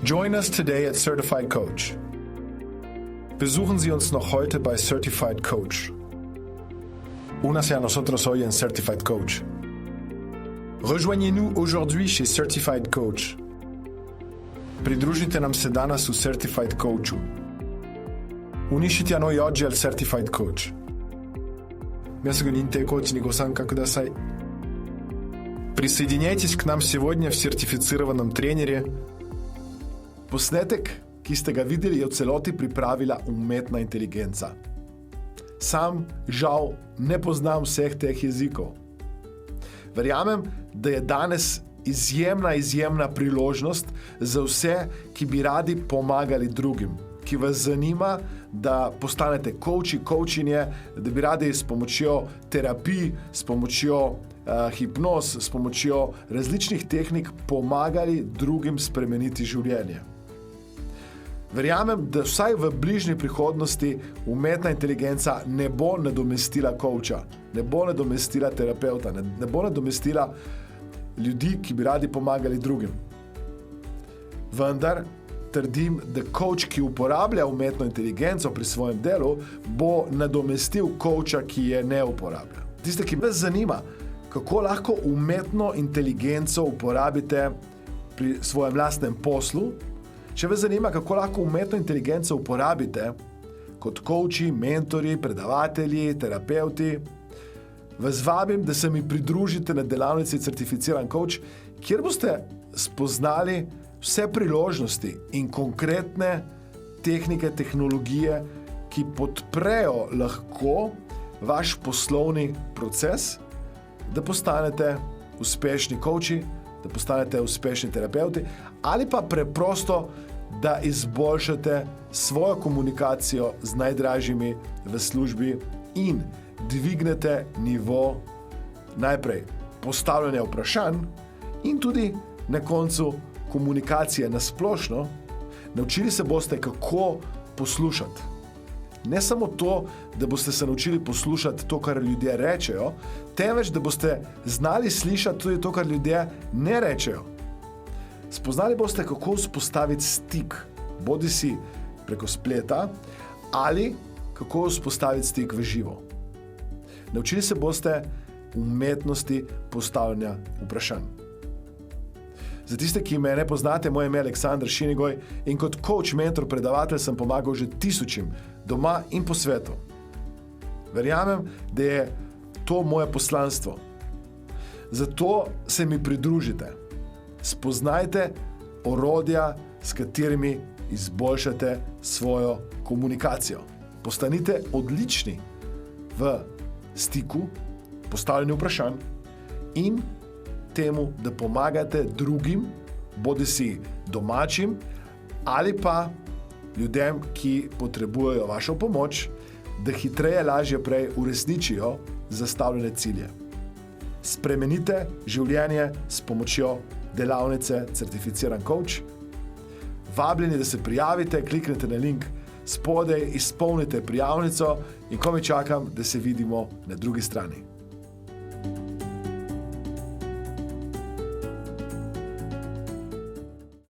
Join us today at Certified Coach. Besuchen Sie uns noch heute bei Certified Coach. Únase a nosotros hoy en Certified Coach. Rejoignez-nous aujourd'hui chez Certified Coach. Pridružite nam se danas u Certified Coachu. Unisciti a noi oggi al Certified Coach. 皆すぐ認定コーチにご参加ください. Присоединяйтесь к нам сегодня в сертифицированном тренере. Posnetek, ki ste ga videli, je v celoti pripravila umetna inteligenca. Sam, žal, ne poznam vseh teh jezikov. Verjamem, da je danes izjemna priložnost za vse, ki bi radi pomagali drugim, ki vas zanima, da postanete coachinje, da bi radi s pomočjo terapij, s pomočjo hipnoz, s pomočjo različnih tehnik pomagali drugim spremeniti življenje. Verjamem, da vsaj v bližnji prihodnosti umetna inteligenca ne bo nadomestila coacha, ne bo nadomestila terapeuta, ne bo nadomestila ljudi, ki bi radi pomagali drugim. Vendar trdim, da coach, ki uporablja umetno inteligenco pri svojem delu, bo nadomestil coacha, ki je ne uporablja. Tiste, ki vas zanima, kako lahko umetno inteligenco uporabite pri svojem lastnem poslu, če vas zanima, kako lahko umetno inteligenco uporabite kot coachi, mentori, predavatelji, terapeuti, vas vabim, da se mi pridružite na delavnici Certificiran coach, kjer boste spoznali vse priložnosti in konkretne tehnike, tehnologije, ki podprejo lahko vaš poslovni proces, da postanete uspešni coachi, da postanete uspešni terapeuti ali pa preprosto, da izboljšate svojo komunikacijo z najdražjimi v službi in dvignete nivo najprej postavljanja vprašanj in tudi na koncu komunikacije na splošno. Naučili se boste, kako poslušati. Ne samo to, da boste se naučili poslušati to, kar ljudje rečejo, temveč, da boste znali slišati tudi to, kar ljudje ne rečejo. Spoznali boste, kako vzpostaviti stik, bodisi preko spleta ali kako vzpostaviti stik v živo. Naučili se boste umetnosti postavljanja vprašanj. Za tiste, ki me ne poznate, moje ime je Aleksandar Šinigoj in kot coach, mentor, predavatelj sem pomagal že tisočim doma in po svetu. Verjamem, da je to moje poslanstvo. Zato se mi pridružite. Spoznajte orodja, s katerimi izboljšate svojo komunikacijo. Postanite odlični v stiku, postavljanju vprašanj in temu, da pomagate drugim, bodisi domačim ali pa ljudem, ki potrebujejo vašo pomoč, da hitreje, lažje prej uresničijo zastavljene cilje. Spremenite življenje s pomočjo delavnice Certificiran coach. Vabljeni, da se prijavite, kliknite na link spodaj, izpolnite prijavnico in komaj čakam, da se vidimo na drugi strani.